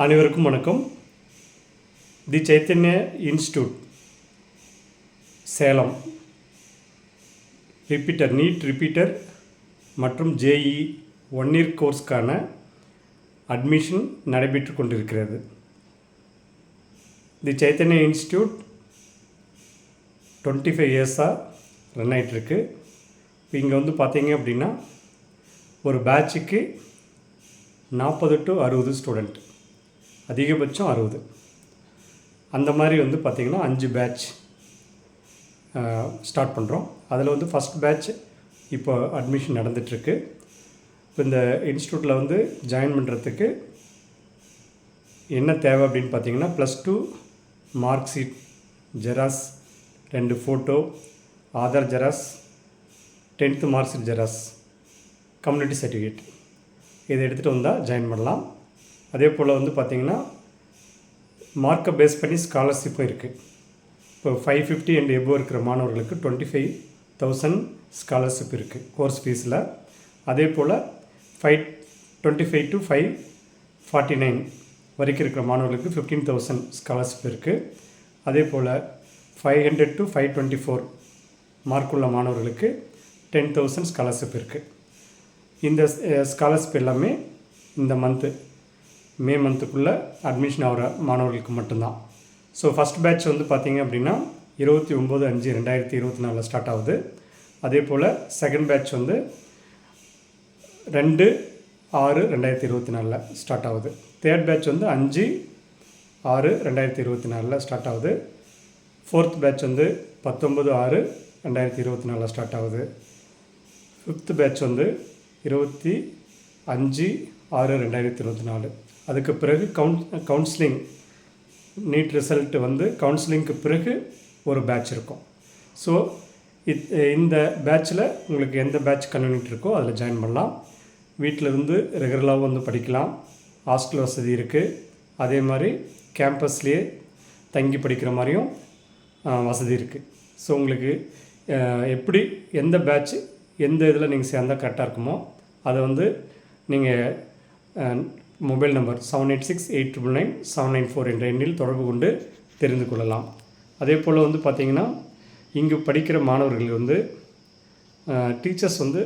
அனைவருக்கும் வணக்கம். The Chaitanya institute Salem NEET repeater மற்றும் ஜேஇ 1 இயர் கோர்ஸ்க்கான அட்மிஷன் நடைபெற்று கொண்டிருக்கிறது. தி சைத்தன்ய இன்ஸ்டியூட் 25 இயர்ஸாக ரன் ஆகிட்டுருக்கு. இங்கே வந்து பார்த்தீங்க அப்படின்னா ஒரு பேட்சுக்கு 40 to 60 ஸ்டூடெண்ட், அதிகபட்சம் 60. அந்த மாதிரி வந்து பார்த்திங்கன்னா 5 பேட்ச் ஸ்டார்ட் பண்ணுறோம். அதில் வந்து ஃபஸ்ட் பேட்ச் இப்போ அட்மிஷன் நடந்துகிட்ருக்கு. இப்போ இந்த இன்ஸ்டியூட்டில் வந்து ஜாயின் பண்ணுறதுக்கு என்ன தேவை அப்படின்னு பார்த்திங்கன்னா +2 mark sheet xerox, 2 photo, Aadhaar xerox, 10th mark sheet xerox, community certificate இதை எடுத்துகிட்டு வந்தால் ஜாயின் பண்ணலாம். அதே போல் வந்து பார்த்திங்கன்னா மார்க்கை பேஸ் பண்ணி ஸ்காலர்ஷிப்பும் இருக்குது. இப்போ 550 அண்ட் எபோவ் இருக்கிற மாணவர்களுக்கு 25,000 ஸ்காலர்ஷிப் இருக்குது கோர்ஸ் ஃபீஸில். அதே போல் 525 to 549 வரைக்கும் இருக்கிற மாணவர்களுக்கு 15,000 ஸ்காலர்ஷிப் இருக்குது. அதே போல் 500 to 524 மார்க் உள்ள மாணவர்களுக்கு 10,000 ஸ்காலர்ஷிப் இருக்குது. இந்த ஸ்காலர்ஷிப் எல்லாமே இந்த மே மந்த்துக்குள்ளே அட்மிஷன் ஆகிற மாணவர்களுக்கு மட்டும்தான். ஸோ ஃபஸ்ட் பேட்ச் வந்து பார்த்திங்க அப்படின்னா 29/5/2024 ஸ்டார்ட் ஆகுது. அதே போல் செகண்ட் பேட்ச் வந்து 2/6/2024 ஸ்டார்ட் ஆகுது. தேர்ட் பேட்ச் வந்து 5/6/2024 ஸ்டார்ட் ஆகுது. ஃபோர்த் பேட்ச் வந்து 19/6/2024 ஸ்டார்ட் ஆகுது. ஃபிஃப்த் பேட்ச் வந்து 25/6/2024. அதுக்கு பிறகு கவுன்சிலிங் நீட் ரிசல்ட் வந்து கவுன்சிலிங்க்கு பிறகு ஒரு பேட்ச் இருக்கும். ஸோ இந்த பேட்சில் உங்களுக்கு எந்த பேட்ச் கன்வீனியன்ட் இருக்கோ அதில் ஜாயின் பண்ணலாம். வீட்டில் இருந்து ரெகுலராக வந்து படிக்கலாம். ஹாஸ்டல் வசதி இருக்குது. அதே மாதிரி கேம்பஸ்லேயே தங்கி படிக்கிற மாதிரியும் வசதி இருக்குது. ஸோ உங்களுக்கு எப்படி எந்த பேட்ச் எந்த இதில் நீங்கள் சேர்ந்தால் கரெக்டாக இருக்குமோ அதை வந்து நீங்கள் மொபைல் நம்பர் 7868999794 என்ற எண்ணில் தொடர்பு கொண்டு தெரிந்து கொள்ளலாம். அதே போல் வந்து பார்த்திங்கன்னா இங்கு படிக்கிற மாணவர்கள் வந்து டீச்சர்ஸ் வந்து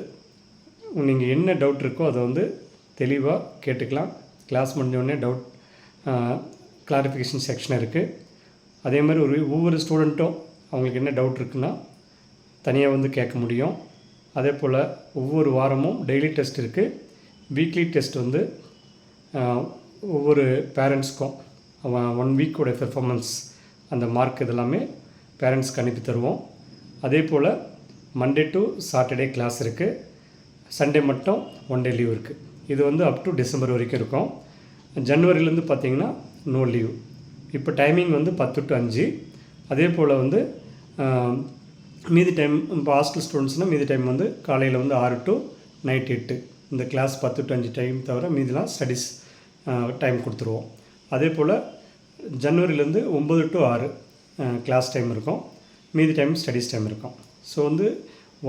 நீங்கள் என்ன டவுட் இருக்கோ அதை வந்து தெளிவாக கேட்டுக்கலாம். கிளாஸ் முடிஞ்சோடனே டவுட் கிளாரிஃபிகேஷன் செக்ஷன் இருக்குது. அதே மாதிரி ஒவ்வொரு ஸ்டூடெண்ட்டும் அவங்களுக்கு என்ன டவுட் இருக்குன்னா தனியாக வந்து கேட்க முடியும். அதே போல் ஒவ்வொரு வாரமும் டெய்லி டெஸ்ட் இருக்குது. வீக்லி டெஸ்ட் வந்து ஒவ்வொரு பேரண்ட்ஸ்க்கும் 1 வீக்கோட பெர்ஃபார்மன்ஸ் அந்த மார்க் இதெல்லாமே பேரண்ட்ஸ்க்கு அனுப்பி தருவோம். அதே போல் மண்டே டு சாட்டர்டே கிளாஸ் இருக்குது. சண்டே மட்டும் 1 டே லீவ் இருக்குது. இது வந்து அப் டு டிசம்பர் வரைக்கும் இருக்கும். ஜனவரிலேருந்து பார்த்திங்கன்னா நோ லீவ். இப்போ டைமிங் வந்து 10 to 5. அதே போல் வந்து மீதி டைம் இப்போ ஹாஸ்டல் ஸ்டூடெண்ட்ஸ்னால் மீதி டைம் வந்து காலையில் வந்து 6 to நைட் 8. இந்த கிளாஸ் 10 to 5 டைம் தவிர மீதிலாம் ஸ்டடீஸ் டைம் கொடுத்துருவோம். அதே போல் ஜனவரிலேருந்து 9 to 6 கிளாஸ் டைம் இருக்கும். மீதி டைம் ஸ்டடீஸ் டைம் இருக்கும். ஸோ வந்து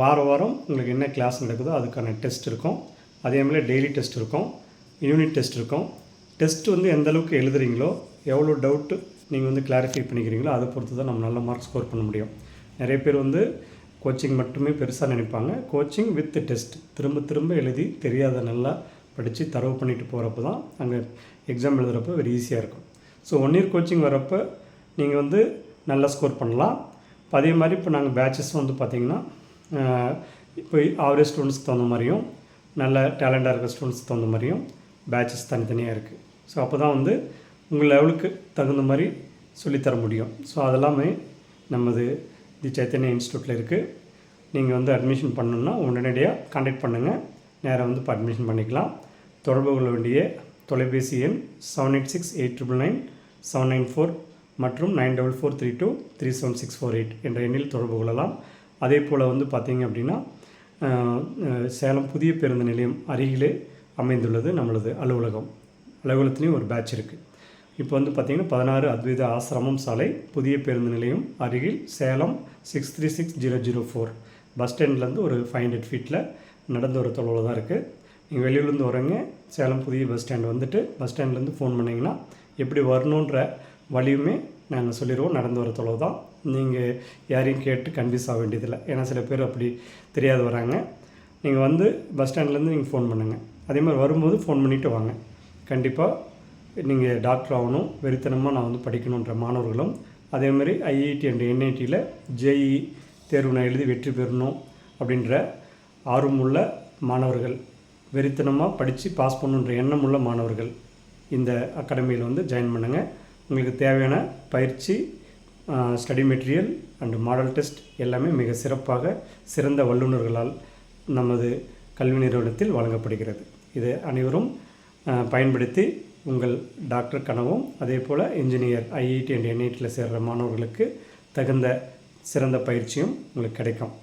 வாரம் உங்களுக்கு என்ன கிளாஸ் நடக்குதோ அதுக்கான டெஸ்ட் இருக்கும். அதே மாதிரி டெய்லி டெஸ்ட் இருக்கும், யூனிட் டெஸ்ட் இருக்கும். டெஸ்ட் வந்து எந்த அளவுக்கு எழுதுறீங்களோ எவ்வளோ டவுட்டு நீங்கள் வந்து கிளாரிஃபை பண்ணிக்கிறீங்களோ அதை பொறுத்து தான் நம்ம நல்ல மார்க் ஸ்கோர் பண்ண முடியும். நிறைய பேர் வந்து கோச்சிங் மட்டுமே பெருசாக நினைப்பாங்க. கோச்சிங் வித் டெஸ்ட் திரும்ப எழுதி தெரியாத நல்லா படித்து தரவு பண்ணிட்டு போகிறப்ப தான் அங்கே எக்ஸாம் எழுதுகிறப்ப வெரி ஈஸியாக இருக்கும். ஸோ 1 இயர் கோச்சிங் வரப்போ நீங்கள் வந்து நல்லா ஸ்கோர் பண்ணலாம். அதே மாதிரி இப்போ நாங்கள் பேட்சஸ் வந்து பார்த்திங்கன்னா இப்போ ஆவரேஜ் ஸ்டூடெண்ட்ஸ்க்கு தகுந்த மாதிரியும் நல்ல டேலண்டாக இருக்கிற ஸ்டூடெண்ட்ஸ்க்கு தகுந்த மாதிரியும் பேட்சஸ் தனித்தனியாக இருக்குது. ஸோ அப்போ தான் வந்து உங்கள் லெவலுக்கு தகுந்த மாதிரி சொல்லித்தர முடியும். ஸோ அதெல்லாமே நமது தி சைத்தன்யா இன்ஸ்டியூட்டில் இருக்குது. நீங்கள் வந்து அட்மிஷன் பண்ணணுன்னா உடனடியாக கான்டாக்ட் பண்ணுங்கள். நேராக வந்து இப்போ அட்மிஷன் பண்ணிக்கலாம். தொடர்பு கொள்ள வேண்டிய தொலைபேசி எண் 7868999794 மற்றும் 9443237648 என்ற எண்ணில் தொடர்பு கொள்ளலாம். அதே போல் வந்து பார்த்திங்க அப்படின்னா சேலம் புதிய பேருந்து நிலையம் அருகிலே அமைந்துள்ளது நம்மளது அலுவலகத்துலேயும் ஒரு பேட்ச் இருக்குது. இப்போ வந்து பார்த்திங்கன்னா 16 அத்வைத ஆசிரமம் சாலை, புதிய பேருந்து நிலையம் அருகில், சேலம் 636004 பஸ் ஸ்டாண்ட்லேருந்து ஒரு 500 ஃபீட்டில் நடந்து வர தொலைவில் தான் இருக்குது. நீங்கள் வெளியூர்லேருந்து வரீங்க, சேலம் புதிய பஸ் ஸ்டாண்ட் வந்துட்டு பஸ் ஸ்டாண்ட்லேருந்து ஃபோன் பண்ணிங்கன்னா எப்படி வரணுன்ற வழியுமே நாங்கள் சொல்லிடுவோம். நடந்து வர தொலைவு தான். நீங்கள் யாரையும் கேட்டு கன்ஃபியூஸ் ஆக வேண்டியதில்லை. ஏன்னா சில பேர் அப்படி தெரியாது வராங்க. நீங்கள் வந்து பஸ் ஸ்டாண்ட்லேருந்து நீங்கள் ஃபோன் பண்ணுங்கள். அதே மாதிரி வரும்போது ஃபோன் பண்ணிவிட்டு வாங்க. கண்டிப்பாக நீங்கள் டாக்டர் ஆகணும், வெறித்தனமாக நான் வந்து படிக்கணுன்ற மாணவர்களும், அதேமாதிரி ஐஐடி அண்ட் என்ஐடியில் ஜேஇ தேர்வு நான் எழுதி வெற்றி பெறணும் அப்படின்ற ஆர்வமுள்ள மாணவர்கள், வெறித்தனமாக படித்து பாஸ் பண்ணணுன்ற எண்ணமுள்ள மாணவர்கள் இந்த அகாடமியில் வந்து ஜாயின் பண்ணுங்கள். உங்களுக்கு தேவையான பயிற்சி, study material and model test எல்லாமே மிக சிறப்பாக சிறந்த வல்லுநர்களால் நமது கல்வி நிறுவனத்தில் வழங்கப்படுகிறது. இதை அனைவரும் பயன்படுத்தி உங்கள் டாக்டர் கனவும், அதே போல் இன்ஜினியர் ஐஐடி அண்ட் என்ஐடியில் சேர்கிற மாணவர்களுக்கு தகுந்த சிறந்த பயிற்சியும் உங்களுக்கு கிடைக்கும்.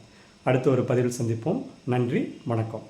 அடுத்த ஒரு பதிவில் சந்திப்போம். நன்றி, வணக்கம்.